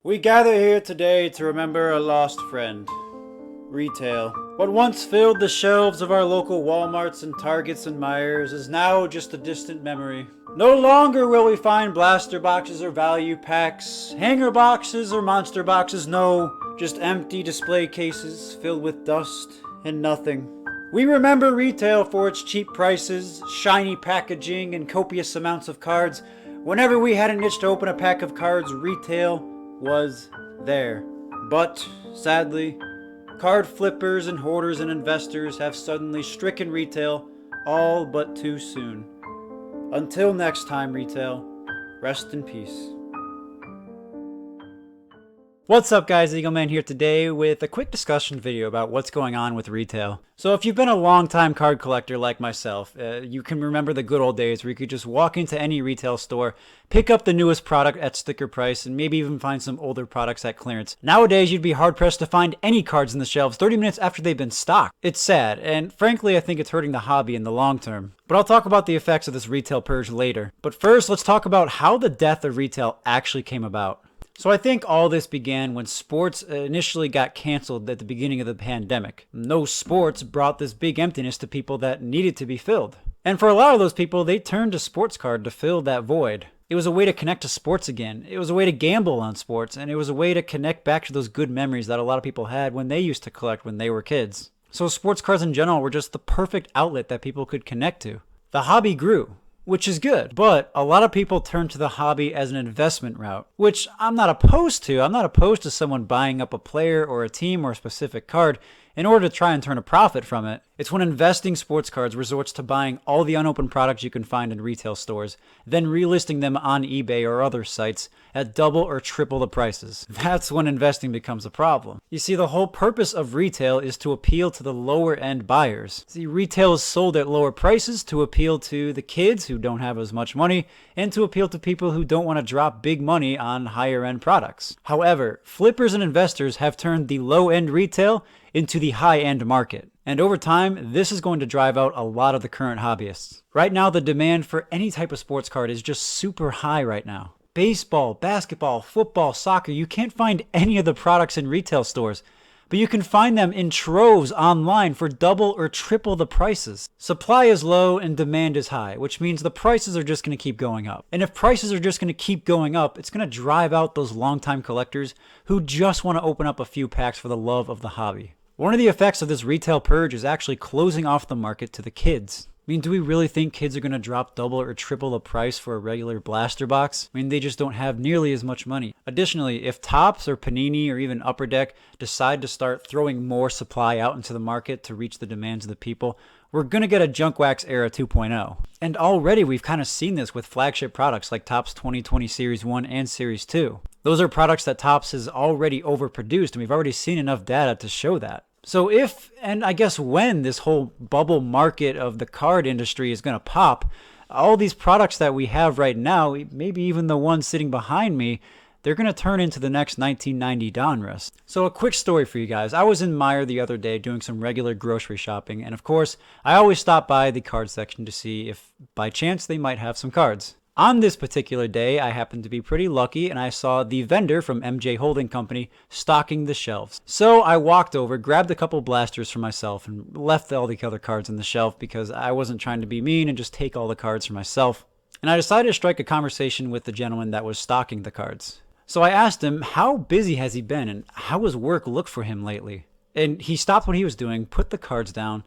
We gather here today to remember a lost friend. Retail. What once filled the shelves of our local Walmarts and Targets and Myers is now just a distant memory. No longer will we find blaster boxes or value packs, hanger boxes or monster boxes, no, just empty display cases filled with dust and nothing. We remember retail for its cheap prices, shiny packaging, and copious amounts of cards. Whenever we had an itch to open a pack of cards, retail was there. But, sadly, card flippers and hoarders and investors have suddenly stricken retail all but too soon. Until next time, retail, rest in peace. What's up guys, Eagleman here today with a quick discussion video about what's going on with retail. So if you've been a long-time card collector like myself, you can remember the good old days where you could just walk into any retail store, pick up the newest product at sticker price, and maybe even find some older products at clearance. Nowadays, you'd be hard-pressed to find any cards in the shelves 30 minutes after they've been stocked. It's sad, and frankly, I think it's hurting the hobby in the long term. But I'll talk about the effects of this retail purge later. But first, let's talk about how the death of retail actually came about. So I think all this began when sports initially got canceled at the beginning of the pandemic. No sports brought this big emptiness to people that needed to be filled. And for a lot of those people, they turned to sports card to fill that void. It was a way to connect to sports again. It was a way to gamble on sports, and it was a way to connect back to those good memories that a lot of people had when they used to collect when they were kids. So sports cards in general were just the perfect outlet that people could connect to. The hobby grew, which is good, but a lot of people turn to the hobby as an investment route, which I'm not opposed to. I'm not opposed to someone buying up a player or a team or a specific card in order to try and turn a profit from it. It's when investing sports cards resorts to buying all the unopened products you can find in retail stores, then relisting them on eBay or other sites at double or triple the prices. That's when investing becomes a problem. You see, the whole purpose of retail is to appeal to the lower end buyers. See, retail is sold at lower prices to appeal to the kids who don't have as much money and to appeal to people who don't want to drop big money on higher end products. However, flippers and investors have turned the low end retail into the high-end market. And over time, this is going to drive out a lot of the current hobbyists. Right now, the demand for any type of sports card is just super high right now. Baseball, basketball, football, soccer, you can't find any of the products in retail stores, but you can find them in troves online for double or triple the prices. Supply is low and demand is high, which means the prices are just going to keep going up. And if prices are just going to keep going up, it's going to drive out those longtime collectors who just want to open up a few packs for the love of the hobby. One of the effects of this retail purge is actually closing off the market to the kids. I mean, do we really think kids are going to drop double or triple the price for a regular blaster box? I mean, they just don't have nearly as much money. Additionally, if Topps or Panini or even Upper Deck decide to start throwing more supply out into the market to reach the demands of the people, we're going to get a junk wax era 2.0. And already we've kind of seen this with flagship products like Topps 2020 Series 1 and Series 2. Those are products that Topps has already overproduced, and we've already seen enough data to show that. So if, and I guess when, this whole bubble market of the card industry is going to pop, all these products that we have right now, maybe even the one sitting behind me, they're going to turn into the next 1990 Donruss. So a quick story for you guys. I was in Meijer the other day doing some regular grocery shopping, and of course, I always stop by the card section to see if by chance they might have some cards. On this particular day, I happened to be pretty lucky and I saw the vendor from MJ Holding Company stocking the shelves. So I walked over, grabbed a couple blasters for myself, and left all the other cards on the shelf because I wasn't trying to be mean and just take all the cards for myself. And I decided to strike a conversation with the gentleman that was stocking the cards. So I asked him, how busy has he been and how has work looked for him lately? And he stopped what he was doing, put the cards down,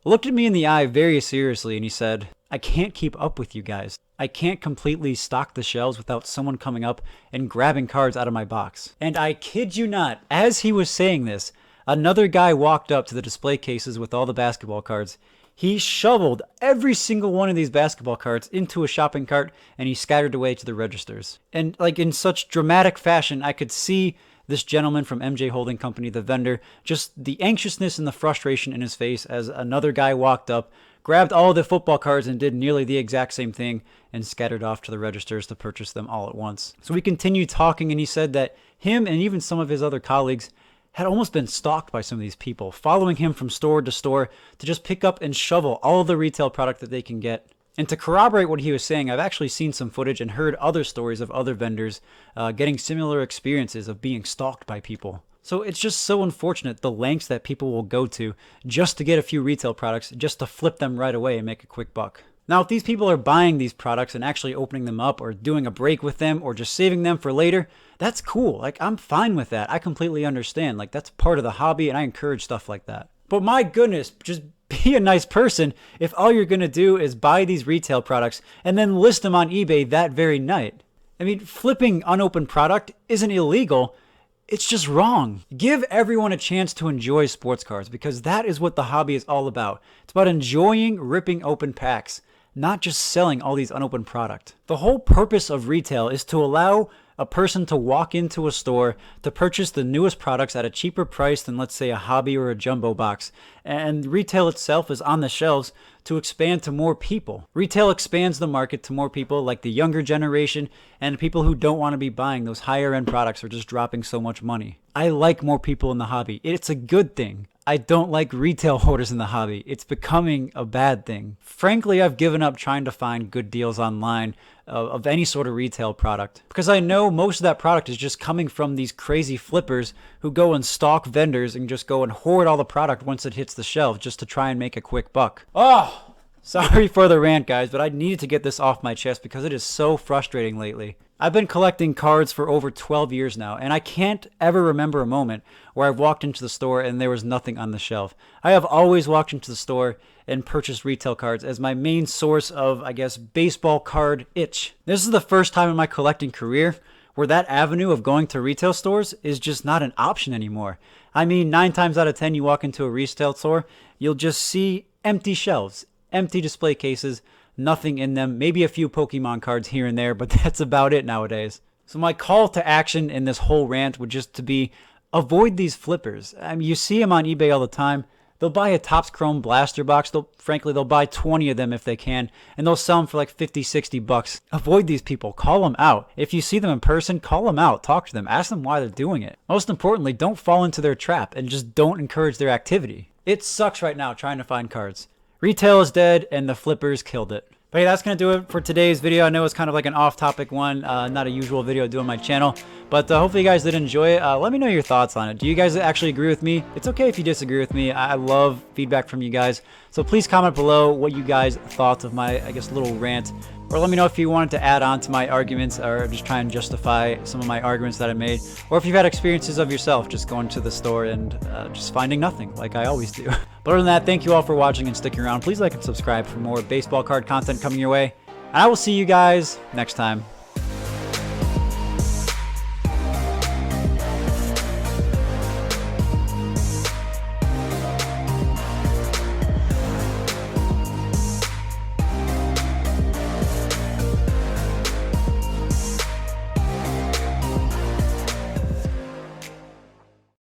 looked at me in the eye very seriously, and he said, I can't keep up with you guys. I can't completely stock the shelves without someone coming up and grabbing cards out of my box. And I kid you not, as he was saying this, another guy walked up to the display cases with all the basketball cards. He shoveled every single one of these basketball cards into a shopping cart and he scattered away to the registers. And like in such dramatic fashion, I could see this gentleman from MJ Holding Company, the vendor, just the anxiousness and the frustration in his face as another guy walked up, grabbed all the football cards and did nearly the exact same thing and scattered off to the registers to purchase them all at once. So we continued talking and he said that him and even some of his other colleagues had almost been stalked by some of these people, following him from store to store to just pick up and shovel all the retail product that they can get And to corroborate what he was saying, I've actually seen some footage and heard other stories of other vendors getting similar experiences of being stalked by people. So it's just so unfortunate the lengths that people will go to just to get a few retail products, just to flip them right away and make a quick buck. Now, if these people are buying these products and actually opening them up or doing a break with them or just saving them for later, that's cool. Like, I'm fine with that. I completely understand. Like, that's part of the hobby, and I encourage stuff like that. But my goodness, just be a nice person if all you're going to do is buy these retail products and then list them on eBay that very night. I mean, flipping unopened product isn't illegal. It's just wrong. Give everyone a chance to enjoy sports cards, because that is what the hobby is all about. It's about enjoying ripping open packs, not just selling all these unopened product. The whole purpose of retail is to allow a person to walk into a store to purchase the newest products at a cheaper price than, let's say, a hobby or a jumbo box. And retail itself is on the shelves to expand to more people. Retail expands the market to more people like the younger generation and people who don't want to be buying those higher end products or just dropping so much money. I like more people in the hobby. It's a good thing. I don't like retail hoarders in the hobby. It's becoming a bad thing. Frankly, I've given up trying to find good deals online of any sort of retail product, because I know most of that product is just coming from these crazy flippers who go and stalk vendors and just go and hoard all the product once it hits the shelf just to try and make a quick buck. Oh, sorry for the rant, guys, but I needed to get this off my chest because it is so frustrating lately. I've been collecting cards for over 12 years now, and I can't ever remember a moment where I've walked into the store and there was nothing on the shelf. I have always walked into the store and purchased retail cards as my main source of, I guess, baseball card itch. This is the first time in my collecting career where that avenue of going to retail stores is just not an option anymore. I mean, 9 times out of 10 you walk into a retail store, you'll just see empty shelves, empty display cases, nothing in them, maybe a few Pokemon cards here and there, but that's about it nowadays. So my call to action in this whole rant would just to be, avoid these flippers. I mean, you see them on eBay all the time. They'll buy a Topps Chrome blaster box. They'll buy 20 of them if they can, and they'll sell them for like 50, 60 bucks. Avoid these people. Call them out. If you see them in person, call them out. Talk to them. Ask them why they're doing it. Most importantly, don't fall into their trap and just don't encourage their activity. It sucks right now trying to find cards. Retail is dead and the flippers killed it. But hey, that's going to do it for today's video. I know it's kind of like an off-topic one, not a usual video doing my channel, but hopefully you guys did enjoy it. Let me know your thoughts on it. Do you guys actually agree with me? It's okay if you disagree with me. I love feedback from you guys. So please comment below what you guys thought of my, I guess, little rant. Or let me know if you wanted to add on to my arguments or just try and justify some of my arguments that I made. Or if you've had experiences of yourself just going to the store and just finding nothing like I always do. But other than that, thank you all for watching and sticking around. Please like and subscribe for more baseball card content coming your way. And I will see you guys next time.